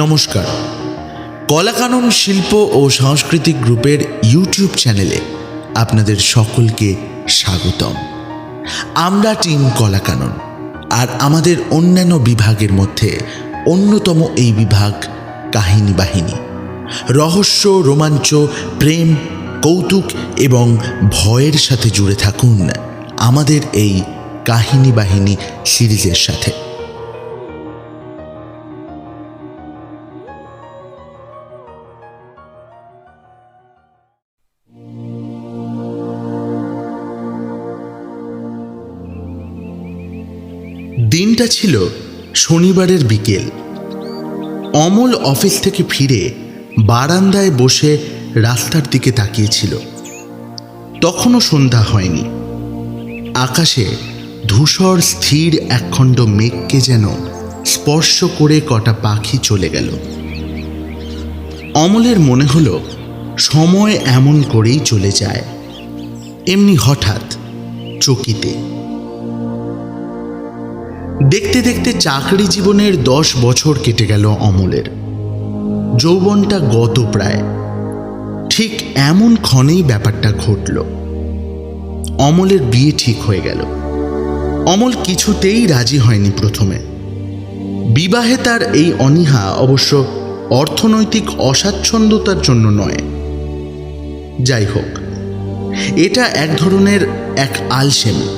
নমস্কার, কলাকানন শিল্প ও সাংস্কৃতিক গ্রুপের ইউটিউব চ্যানেলে আপনাদের সকলকে স্বাগতম। আমরা টিম কলাকানন, আর আমাদের অন্যান্য বিভাগের মধ্যে অন্যতম এই বিভাগ কাহিনী বাহিনী। রহস্য, রোমাঞ্চ, প্রেম, কৌতুক এবং ভয়ের সাথে জুড়ে থাকুন আমাদের এই কাহিনী বাহিনী সিরিজের সাথে। দিনটা ছিল শনিবারের বিকেল। অমল অফিস থেকে ফিরে বারান্দায় বসে রাস্তার দিকে তাকিয়েছিল। তখনও সন্ধ্যা হয়নি। আকাশে ধূসর স্থির একখণ্ড মেঘকে যেন স্পর্শ করে কটা পাখি চলে গেল। অমলের মনে হলো সময় এমন করেই চলে যায়। এমনি হঠাৎ চকিতে দেখতে দেখতে চাকরি জীবনের 10 বছর কেটে গেল অমলের। যৌবনটা গত প্রায়। ঠিক এমন ক্ষণেই ব্যাপারটা ঘটল। অমলের বিয়ে ঠিক হয়ে গেল। অমল কিছুতেই রাজি হয়নি প্রথমে। বিবাহে তার এই অনীহা অবশ্য অর্থনৈতিক অস্বাচ্ছন্দ্যতার জন্য নয়। যাই হোক, এটা এক ধরনের আলসেমি।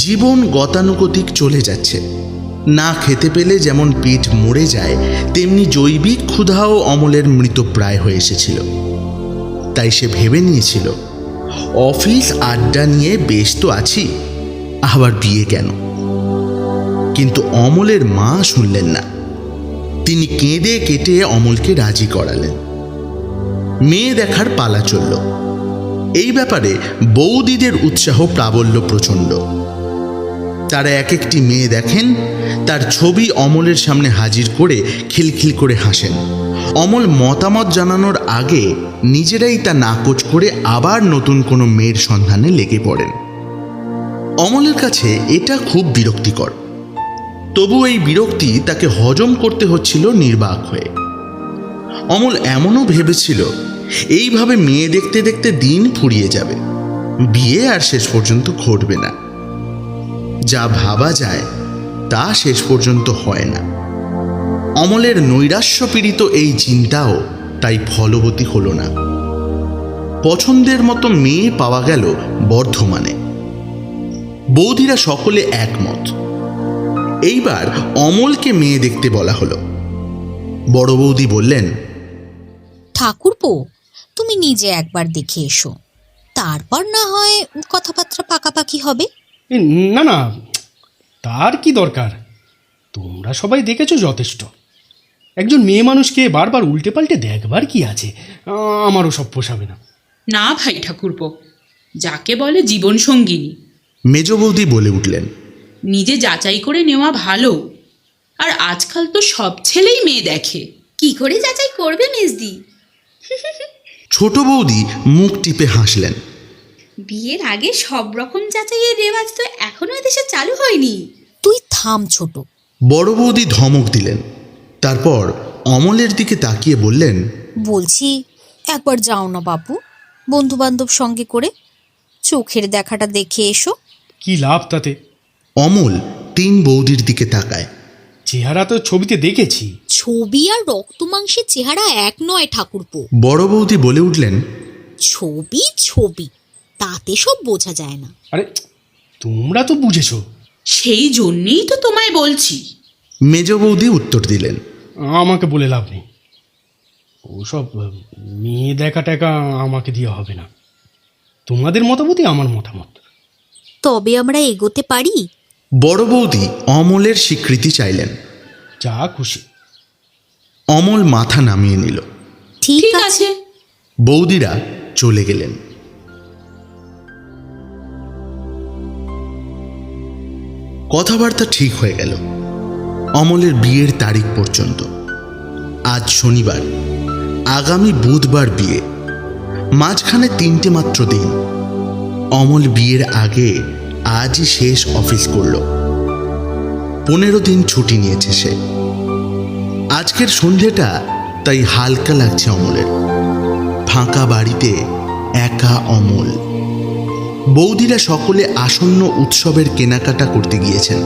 জীবন গতানুগতিক চলে যাচ্ছে। না খেতে পেলে যেমন পেট মরে যায়, তেমনি জৈবিক ক্ষুধাও অমলের মৃতপ্রায় হয়ে এসেছিল। তাই সে ভেবে নিয়েছিল, অফিস আড্ডা নিয়ে বেশ তো আছি, আবার বিয়ে কেন? কিন্তু অমলের মা শুনলেন না। তিনি কেঁদে কেটে অমলকে রাজি করালেন। মেয়ে দেখার পালা চলল। এই ব্যাপারে বৌদিদের উৎসাহ প্রাবল্য প্রচণ্ড। তারা এক একটি মেয়ে দেখেন, তার ছবি অমলের সামনে হাজির করে খিলখিল করে হাসেন। অমল মতামত জানানোর আগে নিজেরাই তা নাকচ করে আবার নতুন কোনো মেয়ের সন্ধানে লেগে পড়েন। অমলের কাছে এটা খুব বিরক্তিকর। তবু এই বিরক্তি তাকে হজম করতে হচ্ছিল নির্বাক হয়ে। অমল এমনও ভেবেছিল, এইভাবে মেয়ে দেখতে দেখতে দিন ফুরিয়ে যাবে, বিয়ে আর শেষ পর্যন্ত ঘটবে না। যা ভাবা যায় তা শেষ পর্যন্ত হয় না। অমলের নৈরাশ্যপীড়িত এই চিন্তাও তাই ফলবতী হলো না। পছন্দের মতো মেয়ে পাওয়া গেল বর্ধমানে। বৌদিরা সকলে একমত। এইবার অমলকে মেয়ে দেখতে বলা হলো। বড় বৌদি বললেন, ঠাকুরপো, তুমি নিজে একবার দেখে এসো, তারপর না হয় কথাবার্তা পাকাপাকি হবে। না না, তার কি দরকার? তোমরা সবাই দেখেছো যথেষ্ট। একজন মেয়ে মানুষকে বারবার উল্টে পাল্টে দেখবার কি আছে? আমারও সব পোষাবে না। না ভাই ঠাকুরপো, যাকে বলে জীবন সঙ্গিনী। মেজ বৌদি বলে উঠলেন, নিজে যাচাই করে নেওয়া ভালো। আর আজকাল তো সব ছেলেই মেয়ে দেখে। কি করে যাচাই করবে মেজদি? ছোট বৌদি মুখ টিপে হাসলেন। বিয়ের আগে সব রকম যাচাইয়ের রেওয়াজ তো এখনো এদেশে চালু হয়নি। তুই থাম ছোট। বড় বৌদি ধমক দিলেন। তারপর অমলের দিকে তাকিয়ে বললেন, বলছি একবার যাও না বাপু, বন্ধু বান্ধব সঙ্গে করে চোখের দেখাটা দেখে এসো। কি লাভ তাতে? অমল 3 বৌদির দিকে তাকায়। চেহারা তো ছবিতে দেখেছি। ছবি আর রক্ত মাংসের চেহারা এক নয় ঠাকুরপো। বড় বৌদি বলে উঠলেন, ছবি ছবি, তাতে সব বোঝা যায় না। আরে তোমরা তো বুঝেছো। সেই জন্যেই তো তোমায় বলছি। মেজ বৌদি উত্তর দিলেন, আমাকে বলে লাভ নেই। ওসব মেয়ে দেখা টেকা আমাকে দিয়ে হবে না। তোমাদের মতামতই আমার মতামত। তবে আমরা এগোতে পারি। বড় বৌদি অমলের স্বীকৃতি চাইলেন। যা খুশি। অমল মাথা নামিয়ে নিল। ঠিক আছে। বৌদিরা চলে গেলেন। কথাবার্তা ঠিক হয়ে গেল অমলের বিয়ের তারিখ পর্যন্ত। আজ শনিবার, আগামী বুধবার বিয়ে। মাঝখানে 3টে মাত্র দিন। অমল বিয়ের আগে আজই শেষ অফিস করল। 15 দিন ছুটি নিয়েছে সে। আজকের সন্ধেটা তাই হালকা লাগছে অমলের। ফাঁকা বাড়িতে একা অমল। বৌদিরা সকলে আসন্ন উৎসবের কেনাকাটা করতে গিয়েছেন।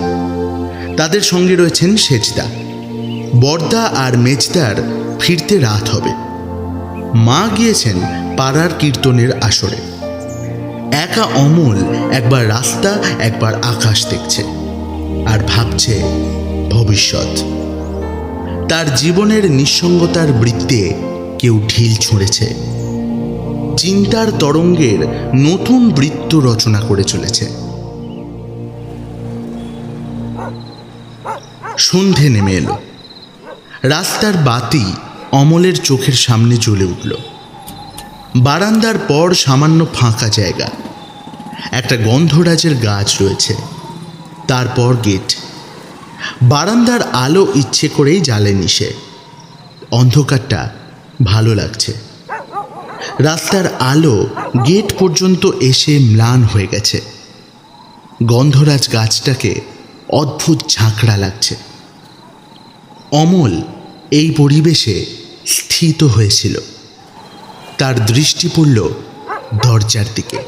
তাদের সঙ্গে রয়েছেন সেজদা। বর্দা আর মেজদার ফিরতে রাত হবে। মা গিয়েছেন পাড়ার কীর্তনের আসরে। একা অমল একবার রাস্তা একবার আকাশ দেখছে আর ভাবছে ভবিষ্যৎ। তার জীবনের নিঃসঙ্গতার বৃত্তে কেউ ঢিল ছুঁড়েছে। চিন্তার তরঙ্গের নতুন বৃত্ত রচনা করে চলেছে। সন্ধে নেমে এলো। রাস্তার বাতি অমলের চোখের সামনে জ্বলে উঠল। বারান্দার পর সামান্য ফাঁকা জায়গা। একটা গন্ধরাজের গাছ রয়েছে, তারপর গেট। বারান্দার আলো ইচ্ছে করেই জ্বালেনি সে। অন্ধকারটা ভালো লাগছে। রাস্তার আলো গেট পর্যন্ত এসে ম্লান হয়ে গেছে। গন্ধরাজ গাছটাকে অদ্ভুত ঝাঁকড়া লাগছে। অমল এই পরিবেশে স্থিত হয়েছিল। তার দৃষ্টি পড়ল দরজার দিকে।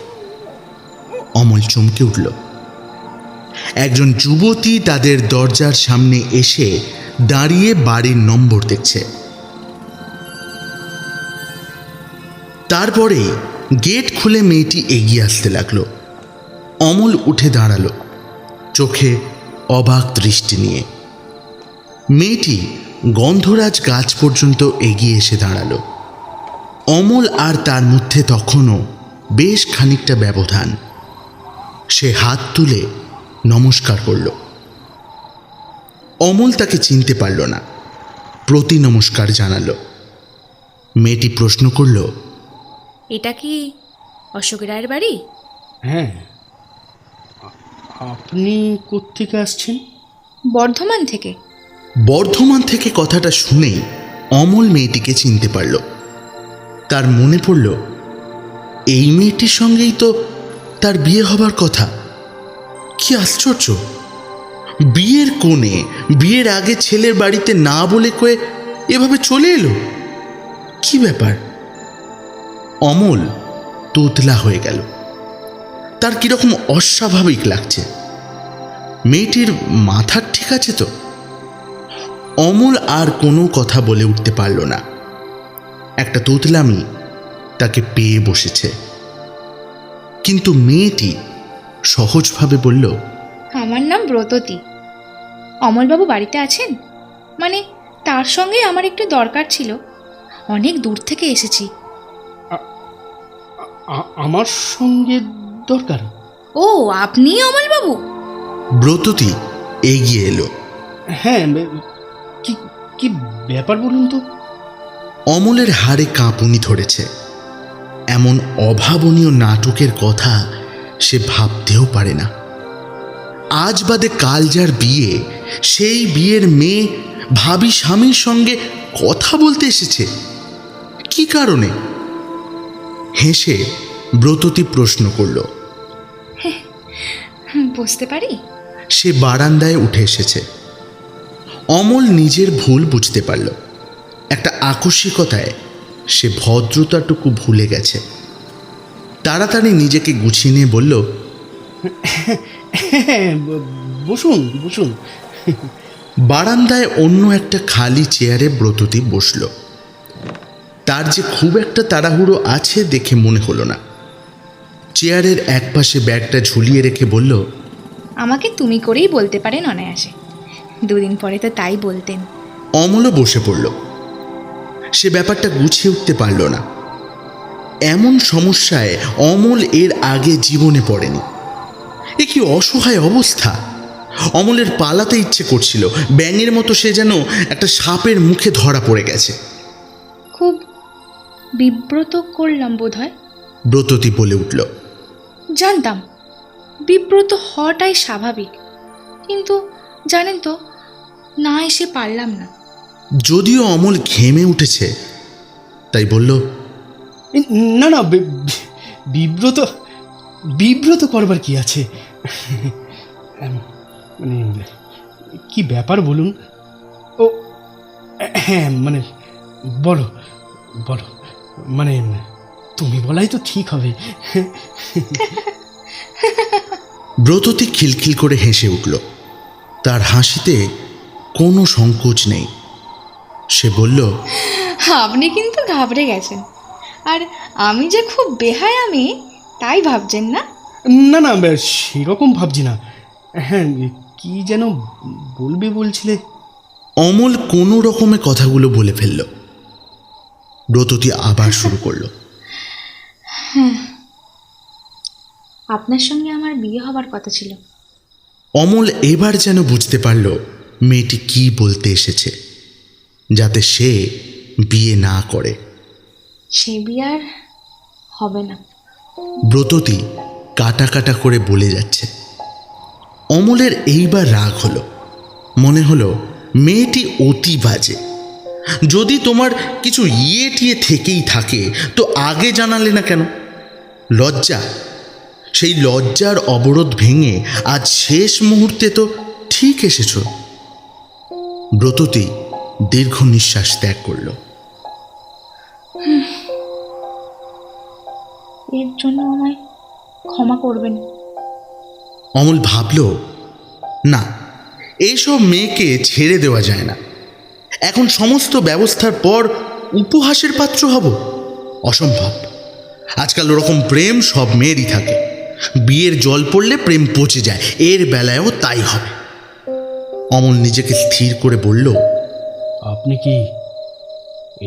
অমল চমকে উঠল। একজন যুবতী তাদের দরজার সামনে এসে দাঁড়িয়ে বাড়ির নম্বর দেখছে। তারপরে গেট খুলে মেয়েটি এগিয়ে আসতে লাগলো। অমল উঠে দাঁড়ালো, চোখে অবাক দৃষ্টি নিয়ে। মেয়েটি গন্ধরাজ গাছ পর্যন্ত এগিয়ে এসে দাঁড়ালো। অমল আর তার মধ্যে তখনও বেশ খানিকটা ব্যবধান। সে হাত তুলে নমস্কার করল। অমল তাকে চিনতে পারল না, প্রতি নমস্কার জানালো। মেয়েটি প্রশ্ন করল, এটা কি অশোক রায়ের বাড়ি? হ্যাঁ। আপনি কোত্থেকে আসছেন? বর্ধমান থেকে। বর্ধমান থেকে কথাটা শুনেই অমল মেয়েটিকে চিনতে পারল। তার মনে পড়ল, এই মেয়েটির সঙ্গেই তো তার বিয়ে হবার কথা। কি আশ্চর্য! বিয়ের কোণে, বিয়ের আগে ছেলের বাড়িতে না বলে কয়ে এভাবে চলে এলো। কি ব্যাপার? অমল তোতলা হয়ে গেল। তার কিরকম অস্বাভাবিক লাগছে। মেয়েটির মাথা ঠিক আছে তো? অমল আর কোনো কথা বলে উঠতে পারল না। একটা তোতলামি তাকে পেয়ে বসেছে। কিন্তু মেয়েটি সহজভাবে বলল, আমার নাম ব্রততী। অমলবাবু বাড়িতে আছেন? মানে তার সঙ্গে আমার একটু দরকার ছিল। অনেক দূর থেকে এসেছি। আমার সঙ্গে দরকার? ও, আপনি অমলবাবু? ব্রততী এগিয়ে এলো। হ্যাঁ, কি কি ব্যাপার বলুন তো? অমলের হাড়ে কাঁপুনি ধরেছে। এমন অভাবনীয় নাটকের কথা সে ভাবতেও পারে না। আজ বাদে কাল যার বিয়ে, সেই বিয়ের মেয়ে ভাবি স্বামীর সঙ্গে কথা বলতে এসেছে। কি কারণে? হেসে ব্রততী প্রশ্ন করল। বুঝতে পারি। সে বারান্দায় উঠে এসেছে। অমল নিজের ভুল বুঝতে পারল। একটা আকস্মিকতায় সে ভদ্রতাটুকু ভুলে গেছে। তাড়াতাড়ি নিজেকে গুছিয়ে নিয়ে বলল, হ্যাঁ, বসুন বসুন। বারান্দায় অন্য একটা খালি চেয়ারে ব্রততী বসল। তার যে খুব একটা তাড়াহুড়ো আছে দেখে মনে হলো না। চেয়ারের একপাশে ব্যাগটা ঝুলিয়ে রেখে বলল, আমাকে তুমি করেই বলতে পারেন অনায়াসে। দুদিন পরে তো তাই বলতেন। অমলও বসে পড়ল। সে ব্যাপারটা গুছিয়ে উঠতে পারল না। এমন সমস্যায় অমল এর আগে জীবনে পড়েনি। এ কি অসহায় অবস্থা! অমলের পালাতে ইচ্ছে করছিল। ব্যাঙের মতো সে যেন একটা সাপের মুখে ধরা পড়ে গেছে। খুব বিব্রত করলাম বোধহয়। ব্রততী বলে উঠল, জানতাম বিব্রত হওয়াটাই স্বাভাবিক, কিন্তু জানেন তো, না এসে পারলাম না। যদিও অমল ঘেমে উঠেছে, তাই বলল, না না, বিব্রত বিব্রত করবার কি আছে? মানে কি ব্যাপার বলুন? ও হ্যাঁ মানে বলো বলো, মানে তুমি বলাই তো ঠিক হবে। ব্রততী খিলখিল করে হেসে উঠল। তার হাসিতে কোনো সংকোচ নেই। সে বলল, আপনি কিন্তু ঘাবড়ে গেছেন, আর আমি যে খুব বেহায়া মেয়ে তাই ভাবছেন না? না না, সেরকম ভাবছি না। হ্যাঁ, কি যেন বলবে বলছিলে? অমল কোনো রকমে কথাগুলো বলে ফেলল। ব্রততী আবার শুরু করলো, আপনার সঙ্গে আমার বিয়ে হবার কথা ছিল। অমল এবার যেন বুঝতে পারল মেয়েটি কি বলতে এসেছে, যাতে সে বিয়ে না করে। সে বিয়ে আর হবে না। ব্রততী কাটা কাটা করে বলে যাচ্ছে। অমলের এইবার রাগ হলো। মনে হলো মেয়েটি অতি বাজে। যদি তোমার কিছু ইয়ে টিয়ে থেকেই থাকে তো আগে জানালে না কেন? লজ্জা, সেই লজ্জার অবরোধ ভেঙে আজ শেষ মুহূর্তে তো ঠিক এসেছ। ব্রততী দীর্ঘ নিঃশ্বাস ত্যাগ করল। এর জন্য আমায় ক্ষমা করবেন। অমল ভাবল, না, এইসব মেয়েকে ছেড়ে দেওয়া যায় না। এখন সমস্ত ব্যবস্থার পর উপহাসের পাত্র হব? অসম্ভব। আজকাল ওরকম প্রেম সব মেয়েরই থাকে। বিয়ের জল পড়লে প্রেম পচে যায়, এর বেলায়ও তাই হবে। অমল নিজেকে স্থির করে বলল, আপনি কি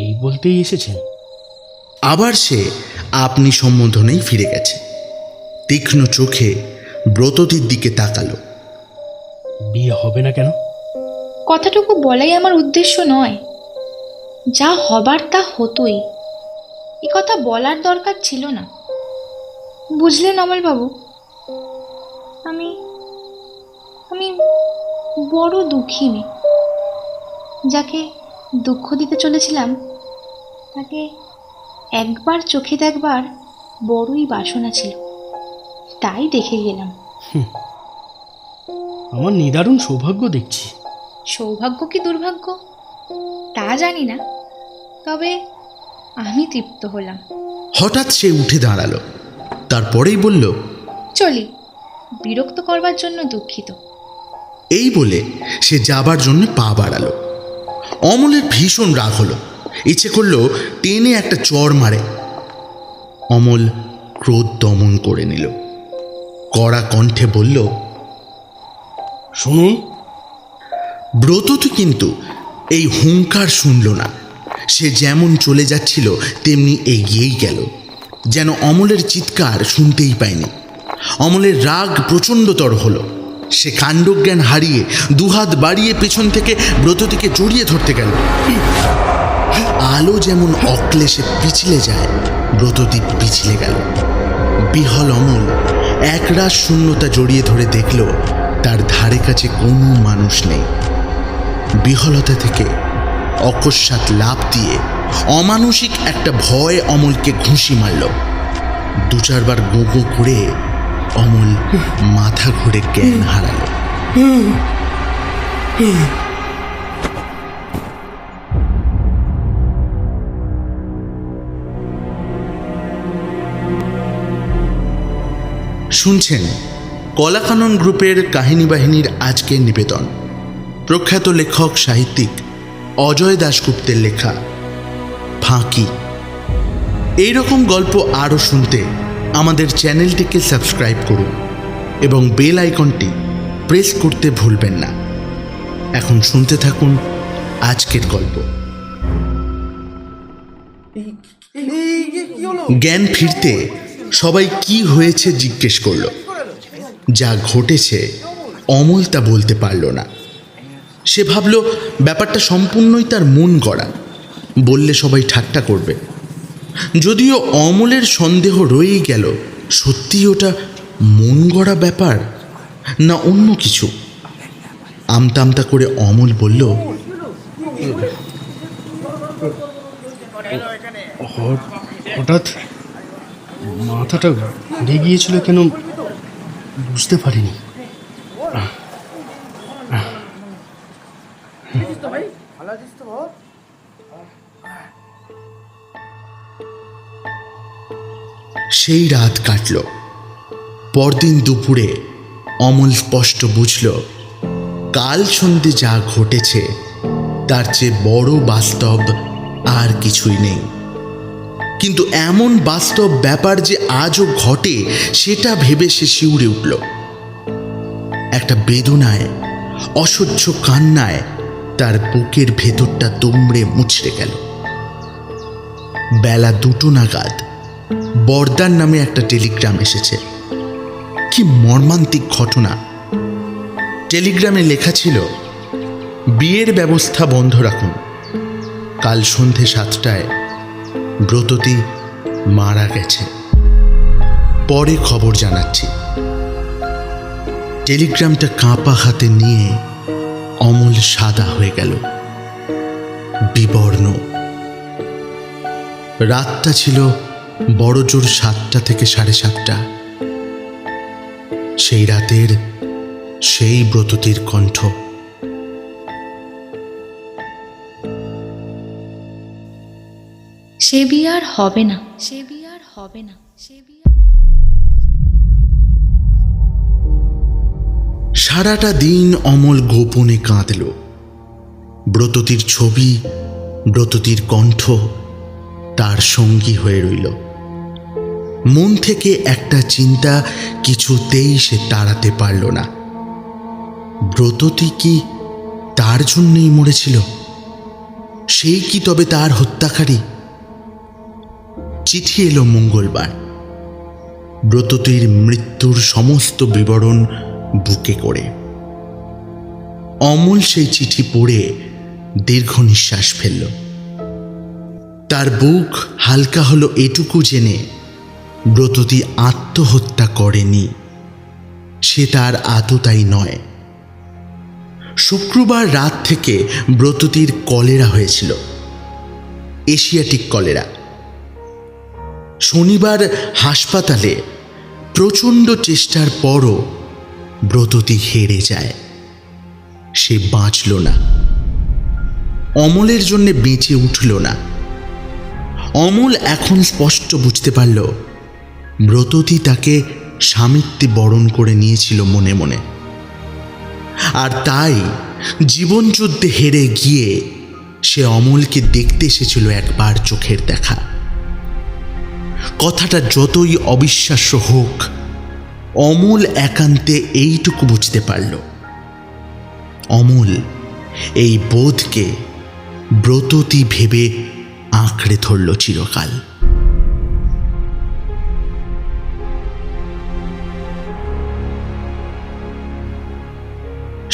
এই বলতেই এসেছেন? আবার সে আপনি সম্বোধনেই ফিরে গেছে। তীক্ষ্ণ চোখে ব্রততীর দিকে তাকালো। বিয়ে হবে না কেন? কথাটুকু বলাই আমার উদ্দেশ্য নয়। যা হবার তা হতোই, এ কথা বলার দরকার ছিল না। বুঝলেন অমলবাবু, আমি আমি বড় দুঃখী মেয়ে। যাকে দুঃখ দিতে চলেছিলাম তাকে একবার চোখে দেখবার বড়ই বাসনা ছিল, তাই দেখে গেলাম। আমার নিদারুণ সৌভাগ্য দেখছি। সৌভাগ্য কি দুর্ভাগ্য তা জানি না, তবে আমি তৃপ্ত হলাম। হঠাৎ সে উঠে দাঁড়ালো। তারপরেই বলল, চলি, বিরক্ত করবার জন্য দুঃখিত। এই বলে সে যাবার জন্য পা বাড়ালো। অমলের ভীষণ রাগ হলো। ইচ্ছে করলো টেনে একটা চড় মারে। অমল ক্রোধ দমন করে নিল। কড়া কণ্ঠে বলল, শুনুন। ব্রততী কিন্তু এই হুঙ্কার শুনল না। সে যেমন চলে যাচ্ছিল তেমনি এগিয়েই গেল, যেন অমলের চিৎকার শুনতেই পায়নি। অমলের রাগ প্রচণ্ডতর হলো। সে কাণ্ডজ্ঞান হারিয়ে দুহাত বাড়িয়ে পেছন থেকে ব্রততীকে জড়িয়ে ধরতে গেল। আলো যেমন অক্লেশে পিছলে যায়, ব্রততী পিছলে গেল। বিহল অমল একরাশ শূন্যতা জড়িয়ে ধরে দেখল তার ধারে কাছে কোনো মানুষ নেই। বিহলতা থেকে অকস্মাৎ লাফ দিয়ে অমানসিক একটা ভয় অমলকে ঘুষি মারল। দু চারবার গো গো করে অমল মাথা ঘুরে জ্ঞান হারালো। শুনছেন কলাকানন গ্রুপের কাহিনী বাহিনীর আজকের নিবেদন। প্রখ্যাত লেখক সাহিত্যিক অজয় দাশগুপ্তের লেখা ফাঁকি। এইরকম গল্প আরও শুনতে আমাদের চ্যানেলটিকে সাবস্ক্রাইব করুন এবং বেল আইকনটি প্রেস করতে ভুলবেন না। এখন শুনতে থাকুন আজকের গল্প। জ্ঞান ফিরতে সবাই কি হয়েছে জিজ্ঞেস করল। যা ঘটেছে অমল তা বলতে পারল না। সে ভাবল ব্যাপারটা সম্পূর্ণই তার মন গড়া, বললে সবাই ঠাট্টা করবে। যদিও অমলের সন্দেহ রয়েই গেল, সত্যি ওটা মন গড়া ব্যাপার না অন্য কিছু। আমতা আমতা করে অমল বলল, হঠাৎ মাথাটা ঘুরে গিয়েছিল কেন বুঝতে পারিনি। ভাই ভালো আছিস তো? সেই রাত কাটল। পরদিন দুপুরে অমল স্পষ্ট বুঝল কাল সন্ধে যা ঘটেছে তার চেয়ে বড় বাস্তব আর কিছুই নেই। কিন্তু এমন বাস্তব ব্যাপার যে আজও ঘটে সেটা ভেবে সে শিউরে উঠল। একটা বেদনায়, অসহ্য কান্নায় তার বুকের ভেতরটা দুমড়ে মুচড়ে গেল। বেলা 2টো নাগাদ বর্দার নামে একটা টেলিগ্রাম এসেছে। কি মর্মান্তিক ঘটনা! টেলিগ্রামে লেখা ছিল, বিয়ের ব্যবস্থা বন্ধ রাখুন, কাল সন্ধে 7টায় ব্রততী মারা গেছে, পরে খবর জানাচ্ছি। টেলিগ্রামটা কাঁপা হাতে নিয়ে অমল সাদা হয়ে গেল, বিবর্ণ। রাতটা ছিল বড় জোর 7টা থেকে 7:30। সেই রাতের সেই ব্রততীর কণ্ঠ। সে বিয়ে আর হবে না, সে বিয়ে আর হবে না, সে বিয়ে আর সারাটা দিন অমল গোপনে কাঁদল। ব্রততীর ছবি, ব্রততীর কণ্ঠ তার সঙ্গী হয়ে রইল। মন থেকে একটা চিন্তা কিছুতেই সে তাড়াতে পারল না। ব্রততী কি তার জন্যই মরেছিল? সেই কি তবে তার হত্যাকারী? চিঠি এলো মঙ্গলবার, ব্রততীর মৃত্যুর সমস্ত বিবরণ বুকে করে। অমল সেই চিঠি পড়ে দীর্ঘ নিঃশ্বাস ফেলল। তার বুক হালকা হলো এটুকু জেনে, ব্রততী আত্মহত্যা করেনি, সে তার আততায়ী নয়। শুক্রবার রাত থেকে ব্রততীর কলেরা হয়েছিল, এশিয়াটিক কলেরা। শনিবার হাসপাতালে প্রচণ্ড চেষ্টার পরও ব্রততী হেরে যায়, সে বাঁচল না, অমলের জন্যে বেঁচে উঠল না। অমল এখন স্পষ্ট বুঝতে পারল ব্রততী তাকে স্বামিত্বে বরণ করে নিয়েছিল মনে মনে, আর তাই জীবনযুদ্ধে হেরে গিয়ে সে অমলকে দেখতে এসেছিল একবার চোখের দেখা। কথাটা যতই অবিশ্বাস্য হোক, অমল একান্তে এইটুকু বুঝতে পারল। অমল এই বোধকে ব্রততী ভেবে আঁকড়ে ধরল চিরকাল।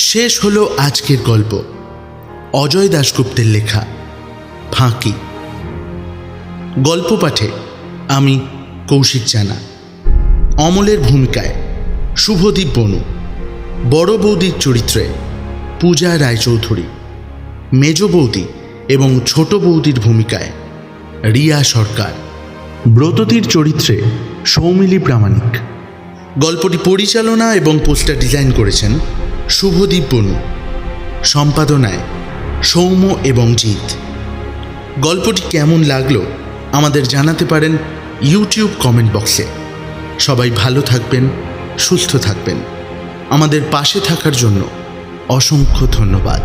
শেষ হলো আজকের গল্প, অজয় দাশগুপ্তের লেখা ফাঁকি। গল্প পাঠে আমি কৌশিক জানা। অমলের ভূমিকায় শুভদীপ বনু, বড় বৌদির চরিত্রে পূজা রায়চৌধুরী, মেজ বৌদি এবং ছোট বৌদির ভূমিকায় রিয়া সরকার, ব্রততীর চরিত্রে সৌমিলি প্রামাণিক। গল্পটি পরিচালনা এবং পোস্টার ডিজাইন করেছেন শুভদীপ বনু, সম্পাদনায় সৌম্য এবং জিৎ। গল্পটি কেমন লাগলো আমাদের জানাতে পারেন ইউটিউব কমেন্ট বক্সে। সবাই ভালো থাকবেন, সুস্থ থাকবেন। আমাদের পাশে থাকার জন্য অসংখ্য ধন্যবাদ।